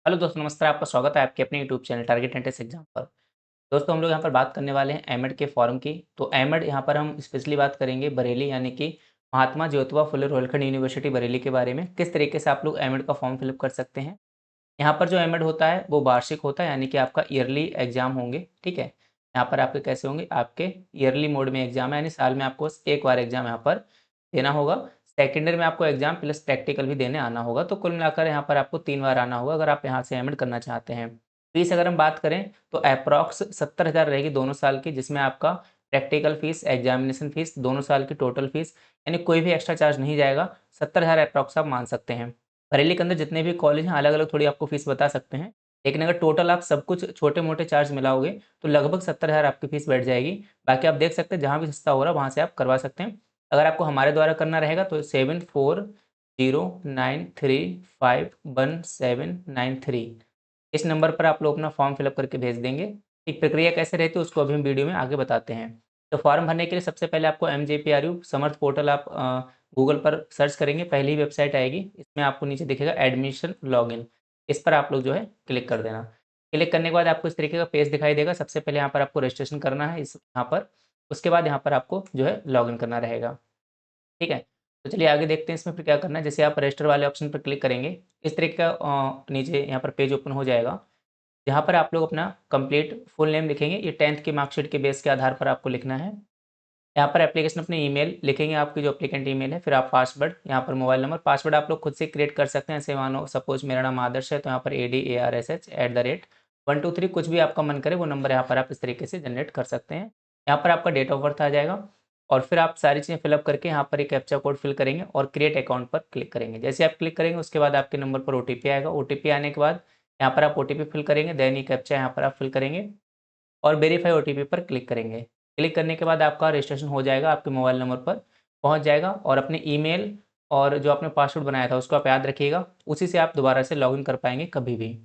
Hello दोस्तों, नमस्कार। आपका स्वागत है आपके अपने YouTube channel target entrance exam पर। दोस्तों, हम लोग यहाँ पर बात करने वाले हैं एमएड के फॉर्म की। तो एमएड यहाँ पर हम स्पेशली बात करेंगे बरेली यानी कि महात्मा ज्योतिबा फुले रोहिलखंड यूनिवर्सिटी बरेली के बारे में। किस तरीके से आप लोग एमएड का फॉर्म फिलअप कर सकते हैं। यहाँ पर जो एमएड होता है वो वार्षिक होता है, यानी कि आपका ईयरली एग्जाम होंगे। ठीक है, यहाँ पर आपके कैसे होंगे, आपके ईयरली मोड में एग्जाम है, यानी साल में आपको बस एक बार एग्जाम यहाँ पर देना होगा। सेकेंड ईयर में आपको एग्जाम प्लस प्रैक्टिकल भी देने आना होगा। तो कुल मिलाकर यहाँ पर आपको 3 बार आना होगा अगर आप यहाँ से एमएड करना चाहते हैं। फीस अगर हम बात करें तो अप्रॉक्स 70,000 रहेगी दोनों साल की, जिसमें आपका प्रैक्टिकल फीस, एग्जामिनेशन फीस, दोनों साल की टोटल फीस, यानी कोई भी एक्स्ट्रा चार्ज नहीं जाएगा। 70,000 अप्रॉक्स आप मान सकते हैं। बरेली के अंदर जितने भी कॉलेज हैं अलग-अलग थोड़ी आपको फीस बता सकते हैं। लेकिन अगर टोटल आप सब कुछ छोटे-मोटे चार्ज मिलाओगे तो लगभग 70,000 आपकी फीस बैठ जाएगी। बाकी आप देख सकते हैं जहाँ भी सस्ता हो रहा है वहाँ से आप करवा सकते हैं। अगर आपको हमारे द्वारा करना रहेगा तो 7409351793 इस नंबर पर आप लोग अपना फॉर्म फिलअप करके भेज देंगे। एक प्रक्रिया कैसे रहती है उसको अभी हम वीडियो में आगे बताते हैं। तो फॉर्म भरने के लिए सबसे पहले आपको एमजेपीआरयू समर्थ पोर्टल आप गूगल पर सर्च करेंगे, पहली ही वेबसाइट आएगी। इसमें आपको नीचे दिखेगा एडमिशन लॉगिन, इस पर आप लोग जो है क्लिक कर देना। क्लिक करने के बाद आपको इस तरीके का पेज दिखाई देगा। सबसे पहले यहाँ पर आपको रजिस्ट्रेशन करना है इस यहाँ पर, उसके बाद यहाँ पर आपको जो है लॉगिन करना रहेगा। ठीक है, तो चलिए आगे देखते हैं इसमें फिर क्या करना है। जैसे आप रजिस्टर वाले ऑप्शन पर क्लिक करेंगे, इस तरीके का नीचे यहाँ पर पेज ओपन हो जाएगा। जहाँ पर आप लोग अपना कंप्लीट फुल नेम लिखेंगे, ये 10th की मार्कशीट के बेस के आधार पर आपको लिखना है। यहाँ पर एप्लीकेशन अपनी ईमेल लिखेंगे, आपकी जो एप्लीकेंट ईमेल है, फिर आप पासवर्ड, यहाँ पर मोबाइल नंबर, पासवर्ड आप लोग खुद से क्रिएट कर सकते हैं। ऐसे मानो सपोज मेरा नाम आदर्श है तो यहाँ पर ADARSH@123 कुछ भी आपका मन करे वो नंबर यहाँ पर आप इस तरीके से जनरेट कर सकते हैं। यहाँ पर आपका डेट ऑफ बर्थ आ जाएगा और फिर आप सारी चीज़ें फिलअप करके यहाँ पर एक कैप्चा कोड फिल करेंगे और क्रिएट अकाउंट पर क्लिक करेंगे। जैसे आप क्लिक करेंगे उसके बाद आपके नंबर पर OTP आएगा। OTP आने के बाद यहाँ पर आप OTP फिल करेंगे, देन ये कैप्चा यहाँ पर आप फिल करेंगे और वेरीफाई ओटीपी पर क्लिक करेंगे। क्लिक करने के बाद आपका रजिस्ट्रेशन हो जाएगा, आपके मोबाइल नंबर पर पहुंच जाएगा और अपने ईमेल और जो आपने पासवर्ड बनाया था उसको आप याद रखिएगा। उसी से आप दोबारा से लॉगिन कर पाएँगे कभी भी।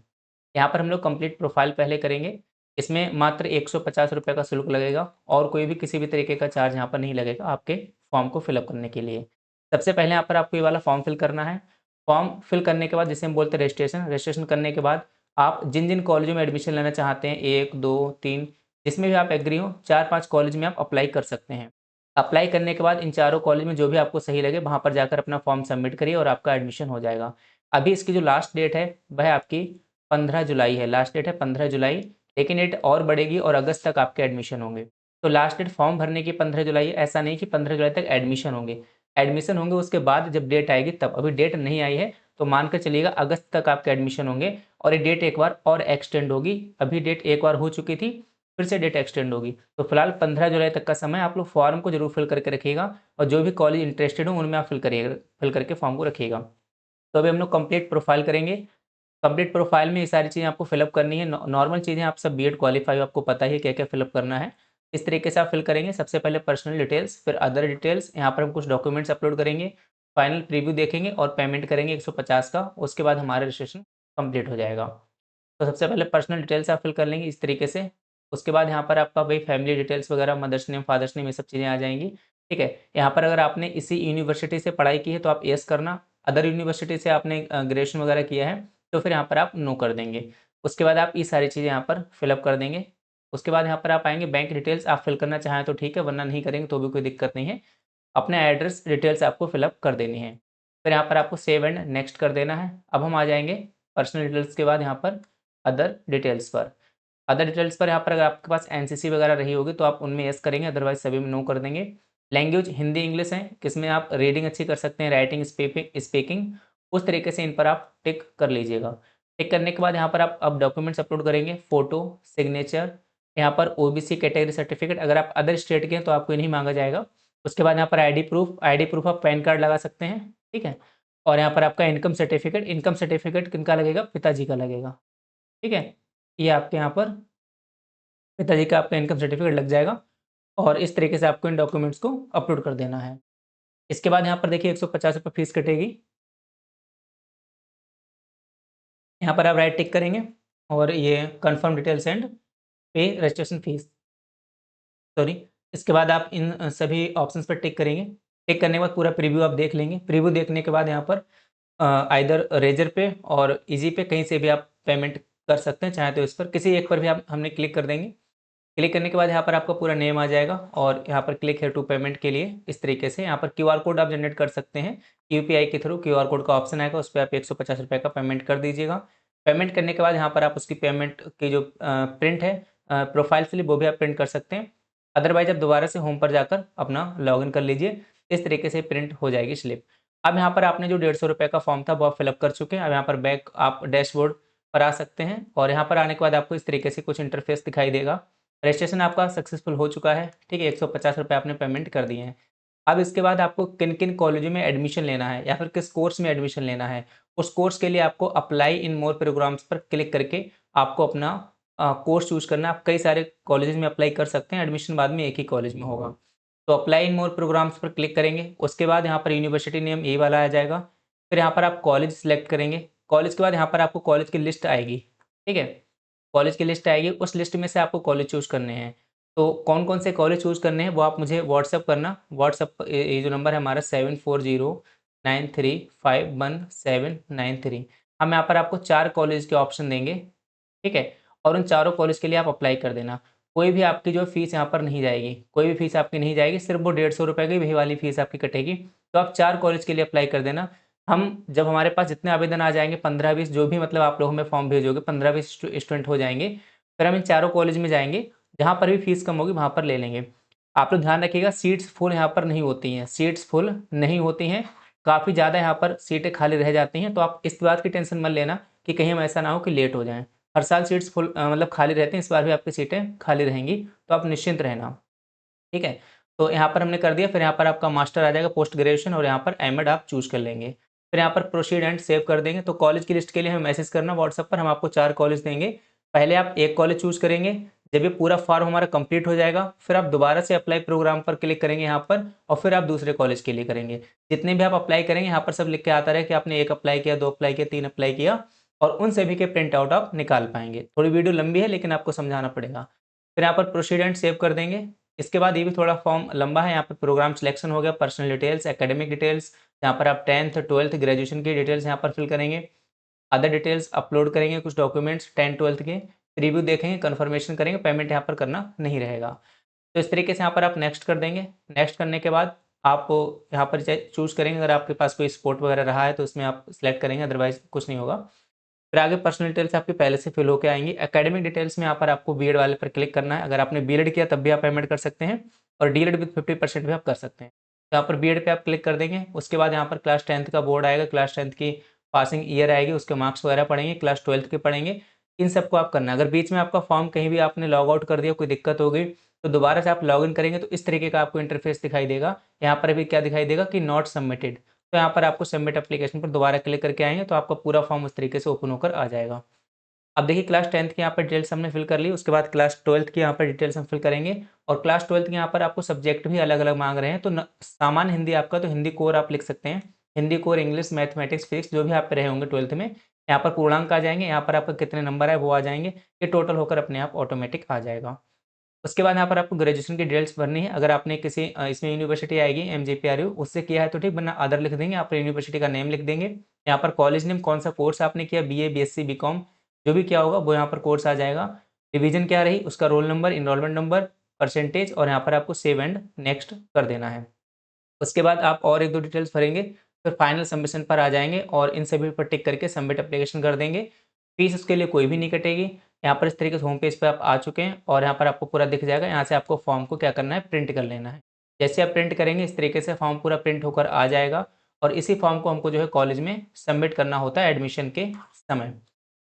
यहाँ पर हम लोग कंप्लीट प्रोफाइल पहले करेंगे। इसमें मात्र ₹150 का शुल्क लगेगा और कोई भी किसी भी तरीके का चार्ज यहाँ पर नहीं लगेगा आपके फॉर्म को फिलअप करने के लिए। सबसे पहले यहाँ पर आपको ये वाला फॉर्म फिल करना है। फॉर्म फिल करने के बाद जिसे हम बोलते हैं रजिस्ट्रेशन, रजिस्ट्रेशन करने के बाद आप जिन-जिन कॉलेजों में एडमिशन लेना चाहते हैं 1, 2, 3 जिसमें भी आप एग्री हो 4-5 कॉलेज में आप अप्लाई कर सकते हैं। अप्लाई करने के बाद इन चारों कॉलेज में जो भी आपको सही लगे वहाँ पर जाकर अपना फॉर्म सबमिट करिए और आपका एडमिशन हो जाएगा। अभी इसकी जो लास्ट डेट है वह आपकी 15 जुलाई है, लास्ट डेट है 15 जुलाई, लेकिन डेट और बढ़ेगी और अगस्त तक आपके एडमिशन होंगे। तो लास्ट डेट फॉर्म भरने की 15 जुलाई है, ऐसा नहीं कि 15 जुलाई तक एडमिशन होंगे। एडमिशन होंगे उसके बाद जब डेट आएगी तब, अभी डेट नहीं आई है तो मान कर चलिएगा अगस्त तक आपके एडमिशन होंगे और ये डेट एक बार और एक्सटेंड होगी। अभी डेट एक बार हो चुकी थी, फिर से डेट एक्सटेंड होगी। तो फिलहाल 15 जुलाई तक का समय आप लोग फॉर्म को ज़रूर फिल करके रखिएगा और जो भी कॉलेज इंटरेस्टेड हो उनमें आप फिल करके फॉर्म को रखिएगा। तो अभी हम लोग कंप्लीट प्रोफाइल करेंगे। कंप्लीट प्रोफाइल में ये सारी चीज़ें आपको फिलअप करनी है। नॉर्मल चीज़ें आप सब बीएड क्वालीफाई हो, आपको पता ही है क्या-क्या फिलअप करना है। इस तरीके से आप फिल करेंगे। सबसे पहले पर्सनल डिटेल्स, फिर अदर डिटेल्स, यहाँ पर हम कुछ डॉक्यूमेंट्स अपलोड करेंगे। फाइनल प्रीव्यू देखेंगे और पेमेंट करेंगे 150 का। उसके बाद हमारा रजिस्ट्रेशन कंप्लीट हो जाएगा। तो सबसे पहले पर्सनल डिटेल्स आप फिल कर लेंगे इस तरीके से। उसके बाद यहाँ पर आपका वही फैमिली डिटेल्स वगैरह, मदर्स नेम, फादर्स नेम, ये सब चीज़ें आ जाएँगी। ठीक है? यहाँ पर अगर आपने इसी यूनिवर्सिटी से पढ़ाई की है तो आप येस करना। अदर यूनिवर्सिटी से आपने ग्रेजुएशन वगैरह किया है तो फिर यहाँ पर आप नो कर देंगे। उसके बाद आप ये सारी चीज़ें यहाँ पर फिलअप कर देंगे। उसके बाद यहाँ पर आप आएँगे, बैंक डिटेल्स आप फिल करना चाहें तो ठीक है, वरना नहीं करेंगे तो भी कोई दिक्कत नहीं है। अपना एड्रेस डिटेल्स आपको फिलअप कर देनी है। फिर यहाँ पर आपको सेव एंड नेक्स्ट कर देना है। अब हम आ जाएँगे पर्सनल डिटेल्स के बाद यहाँ पर अदर डिटेल्स पर। अदर डिटेल्स पर यहाँ पर अगर आपके पास एनसीसी वगैरह रही होगी तो आप उनमें येस करेंगे, अदरवाइज़ सभी में नो कर देंगे। लैंग्वेज हिंदी, इंग्लिश है, किसमें आप रीडिंग अच्छी कर सकते हैं, राइटिंग, स्पीकिंग, उस तरीके से इन पर आप टिक कर लीजिएगा। टिक करने के बाद यहाँ पर आप अब डॉक्यूमेंट्स अपलोड करेंगे, फ़ोटो, सिग्नेचर, यहाँ पर ओबीसी कैटेगरी सर्टिफिकेट, अगर आप अदर स्टेट के हैं तो आपको ये नहीं माँगा जाएगा। उसके बाद यहाँ पर आईडी प्रूफ आप पैन कार्ड लगा सकते हैं, ठीक है? और यहाँ पर आपका इनकम सर्टिफिकेट किनका लगेगा? पिताजी का लगेगा, ठीक है? ये आपके यहाँ पर पिताजी का आपका इनकम सर्टिफिकेट लग जाएगा और इस तरीके से आपको इन डॉक्यूमेंट्स को अपलोड कर देना है। इसके बाद यहाँ पर देखिए ₹150 फीस कटेगी। यहाँ पर आप राइट टिक करेंगे और ये कन्फर्म डिटेल सेंड, पे रजिस्ट्रेशन फीस, सॉरी। इसके बाद आप इन सभी ऑप्शंस पर टिक करेंगे। टिक करने के बाद पूरा प्रीव्यू आप देख लेंगे। प्रीव्यू देखने के बाद यहाँ पर आइदर रेजर पे और ईजी पे कहीं से भी आप पेमेंट कर सकते हैं। चाहे तो इस पर किसी एक पर भी आप हमने क्लिक कर देंगे। क्लिक करने के बाद यहाँ पर आपका पूरा नेम आ जाएगा और यहाँ पर क्लिक है टू पेमेंट के लिए इस तरीके से यहाँ पर क्यूआर कोड आप जनरेट कर सकते हैं। यूपीआई के थ्रू क्यूआर कोड का ऑप्शन आएगा, उस पर आप 150 रुपये का पेमेंट कर दीजिएगा। पेमेंट करने के बाद यहाँ पर आप उसकी पेमेंट की जो प्रिंट है प्रोफाइल स्लिप वो भी आप प्रिंट कर सकते हैं। अदरवाइज आप दोबारा से होम पर जाकर अपना लॉगिन कर लीजिए, इस तरीके से प्रिंट हो जाएगी स्लिप। अब यहाँ पर आपने जो 150 रुपये का फॉर्म था वो आप फिलअप कर चुके हैं। अब यहाँ पर बैक आप डैशबोर्ड पर आ सकते हैं और यहाँ पर आने के बाद आपको इस तरीके से कुछ इंटरफेस दिखाई देगा। रजिस्ट्रेशन आपका सक्सेसफुल हो चुका है, ठीक है, 150 रुपये आपने पेमेंट कर दिए हैं। अब इसके बाद आपको किन किन कॉलेजों में एडमिशन लेना है या फिर किस कोर्स में एडमिशन लेना है, उस कोर्स के लिए आपको अप्लाई इन मोर प्रोग्राम्स पर क्लिक करके आपको अपना कोर्स चूज करना। आप कई सारे कॉलेजेस में अप्लाई कर सकते हैं, एडमिशन बाद में एक ही कॉलेज में होगा। तो अप्लाई इन मोर प्रोग्राम्स पर क्लिक करेंगे, उसके बाद यहाँ पर यूनिवर्सिटी नेम ये वाला आ जाएगा। फिर यहाँ पर आप कॉलेज सेलेक्ट करेंगे, कॉलेज के बाद यहाँ पर आपको कॉलेज की लिस्ट आएगी, ठीक है, कॉलेज की लिस्ट आएगी, उस लिस्ट में से आपको कॉलेज चूज़ करने हैं। तो कौन-कौन से कॉलेज चूज़ करने हैं वो आप मुझे व्हाट्सएप करना। व्हाट्सएप ये जो नंबर है हमारा 7409351793। हम यहाँ पर आपको 4 कॉलेज के ऑप्शन देंगे, ठीक है? और उन चारों कॉलेज के लिए आप अप्लाई कर देना। कोई भी आपकी जो फ़ीस यहाँ पर नहीं जाएगी, कोई भी फ़ीस आपकी नहीं जाएगी, सिर्फ़ वो 150 रुपये की वही वाली फ़ीस आपकी कटेगी। तो आप 4 कॉलेज के लिए अप्लाई कर देना। हम जब हमारे पास जितने आवेदन आ जाएँगे 15-20 जो भी मतलब आप लोग हमें फॉर्म भेजोगे 15-20 स्टूडेंट हो जाएँगे। फिर हम इन चारों कॉलेज में जाएँगे, जहाँ पर भी फ़ीस कम होगी वहाँ पर ले लेंगे। आप लोग ध्यान रखिएगा सीट्स फुल यहाँ पर नहीं होती हैं, सीट्स फुल नहीं होती हैं, काफ़ी ज़्यादा यहाँ पर सीटें खाली रह जाती हैं। तो आप इस बात की टेंशन मत लेना कि कहीं हम ऐसा ना हो कि लेट हो जाएँ। हर साल सीट्स फुल मतलब खाली रहती हैं, इस बार भी आपकी सीटें खाली रहेंगी, तो आप निश्चिंत रहना, ठीक है? तो यहाँ पर हमने कर दिया, फिर यहाँ पर आपका मास्टर आ जाएगा, पोस्ट ग्रेजुएशन और यहाँ पर एम.एड आप चूज़ कर लेंगे। फिर यहाँ पर प्रोसीड एंड सेव कर देंगे। तो कॉलेज की लिस्ट के लिए हमें मैसेज करना व्हाट्सएप पर, हम आपको 4 कॉलेज देंगे। पहले आप एक कॉलेज चूज़ करेंगे, जब ये पूरा फॉर्म हमारा कंप्लीट हो जाएगा, फिर आप दोबारा से अप्लाई प्रोग्राम पर क्लिक करेंगे यहाँ पर और फिर आप दूसरे कॉलेज के लिए करेंगे। जितने भी आप अप्लाई करेंगे यहाँ पर सब लिख के आता रहे कि आपने 1 अप्लाई किया, 2 अप्लाई किया, 3 अप्लाई किया और उन सभी के प्रिंट आउट आप निकाल पाएँगे। थोड़ी वीडियो लंबी है लेकिन आपको समझाना पड़ेगा। फिर यहाँ पर प्रोसीड एंड सेव कर देंगे। इसके बाद ये भी थोड़ा फॉर्म लंबा है, यहाँ पे प्रोग्राम सिलेक्शन हो गया, पर्सनल डिटेल्स, एकेडमिक डिटेल्स, यहाँ पर आप 10th 12th ग्रेजुएशन की डिटेल्स यहाँ पर फिल करेंगे। अदर डिटेल्स अपलोड करेंगे, कुछ डॉक्यूमेंट्स 10th 12th के, रिव्यू देखेंगे, कन्फर्मेशन करेंगे, पेमेंट यहाँ पर करना नहीं रहेगा। तो इस तरीके से यहाँ पर आप नेक्स्ट कर देंगे। नेक्स्ट करने के बाद आप यहाँ पर चूज़ करेंगे, अगर आपके पास कोई स्पोर्ट वगैरह रहा है तो उसमें आप सिलेक्ट करेंगे, अदरवाइज़ कुछ नहीं होगा। फिर आगे पर्सनल डिटेल्स आपकी पहले से फिल होके आएँगी। एकेडमिक डिटेल्स में यहाँ पर आपको बीएड वाले पर क्लिक करना है। अगर आपने बीएड किया तब भी आप पेमेंट कर सकते हैं और डीएलएड विद 50% भी आप कर सकते हैं। तो यहाँ पर बीएड पे आप क्लिक कर देंगे। उसके बाद यहाँ पर क्लास 10th का बोर्ड आएगा, क्लास 10th की पासिंग ईयर आएगी, उसके मार्क्स वगैरह पढ़ेंगे, क्लास 12th के पढ़ेंगे। इन सबको आप करना है। अगर बीच में आपका फॉर्म कहीं भी आपने लॉग आउट कर दिया, कोई दिक्कत हो गई, तो दोबारा से आप लॉगिन करेंगे तो इस तरीके का आपको इंटरफेस दिखाई देगा। यहाँ पर भी क्या दिखाई देगा कि नॉट सबमिटेड। तो यहाँ पर आपको सबमिट एप्लीकेशन पर दोबारा क्लिक करके आएँगे तो आपका पूरा फॉर्म उस तरीके से ओपन होकर आ जाएगा। अब देखिए क्लास 10th की यहाँ पर डिटेल्स हमने फिल कर ली, उसके बाद क्लास 12th की यहाँ पर डिटेल्स हम फिल करेंगे और क्लास 12th के यहाँ पर आपको सब्जेक्ट भी अलग-अलग माँग रहे हैं। तो सामान्य हिंदी आपका तो हिंदी कोर आप लिख सकते हैं। Hindi core, English, mathematics, physics जो भी आप पे रहे होंगे 12th में, यहाँ पर पूर्णांक आ जाएँगे, यहाँ पर आपका कितने नंबर है वो आ जाएँगे। ये टोटल होकर अपने आप ऑटोमेटिक आ जाएगा। उसके बाद यहाँ पर आपको ग्रेजुएशन की डिटेल्स भरनी है। अगर आपने किसी इसमें यूनिवर्सिटी आएगी एमजीपीआरयू उससे किया है तो ठीक, वरना अदर लिख देंगे, यहाँ पर यूनिवर्सिटी का नेम लिख देंगे। यहाँ पर कॉलेज नेम, कौन सा कोर्स आपने किया, बीए, बीएससी, बीकॉम जो भी किया होगा वो यहाँ पर कोर्स आ जाएगा। डिवीजन क्या रही, उसका roll number, enrolment number, percentage और यहाँ पर आपको सेव एंड नेक्स्ट कर देना है। उसके बाद आप और 1-2 डिटेल्स भरेंगे, फिर फाइनल सबमिशन पर आ जाएँगे और इन सभी पर टिक करके सबमिट एप्लीकेशन कर देंगे। फीस उसके लिए कोई भी नहीं कटेगी। यहाँ पर इस तरीके से होम पेज पे आप आ चुके हैं और यहाँ पर आपको पूरा दिख जाएगा। यहाँ से आपको फॉर्म को क्या करना है, प्रिंट कर लेना है। जैसे आप प्रिंट करेंगे इस तरीके से फॉर्म पूरा प्रिंट होकर आ जाएगा और इसी फॉर्म को हमको जो है कॉलेज में सबमिट करना होता है एडमिशन के समय।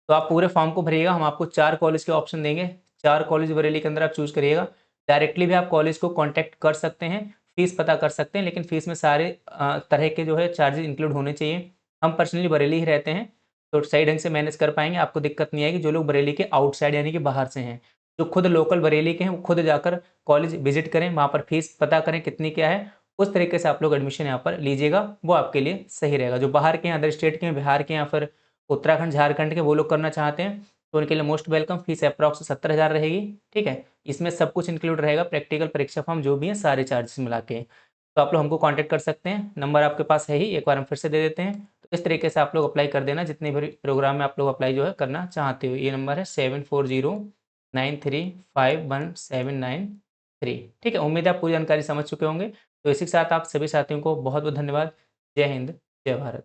तो आप पूरे फॉर्म को भरिएगा, हम आपको 4 कॉलेज के ऑप्शन देंगे। 4 कॉलेज बरेली के अंदर आप चूज़ करिएगा। डायरेक्टली भी आप कॉलेज को कॉन्टैक्ट कर सकते हैं, फ़ीस पता कर सकते हैं, लेकिन फ़ीस में सारे तरह के जो है चार्जेज़ इंक्लूड होने चाहिए। हम पर्सनली बरेली ही रहते हैं, तो सही ढंग से मैनेज कर पाएँगे, आपको दिक्कत नहीं आएगी। जो लोग बरेली के आउटसाइड यानी कि बाहर से हैं, जो खुद लोकल बरेली के हैं, वो खुद जाकर कॉलेज विज़िट करें, वहाँ पर फ़ीस पता करें कितनी क्या है, उस तरीके से आप लोग एडमिशन यहाँ पर लीजिएगा, वो आपके लिए सही रहेगा। जो बाहर के हैं, अदर स्टेट के हैं, बिहार के या फिर उत्तराखंड, झारखंड के वो लोग करना चाहते हैं, तो उनके लिए मोस्ट वेलकम। फ़ीस अप्रॉक्स 70,000 रहेगी, ठीक है? इसमें सब कुछ इंक्लूड रहेगा, प्रैक्टिकल, परीक्षा फॉर्म जो भी है, सारे चार्जेस मिला के। तो आप लोग हमको कॉन्टैक्ट कर सकते हैं, नंबर आपके पास है ही, एक बार हम फिर से दे देते हैं। तो इस तरीके से आप लोग अप्लाई कर देना जितने भी प्रोग्राम में आप लोग अप्लाई जो है करना चाहते हो। ये नंबर है 7409351793। ठीक है, उम्मीद है आप पूरी जानकारी समझ चुके होंगे। तो इसी के साथ आप सभी साथियों को बहुत बहुत धन्यवाद। जय हिंद, जय भारत।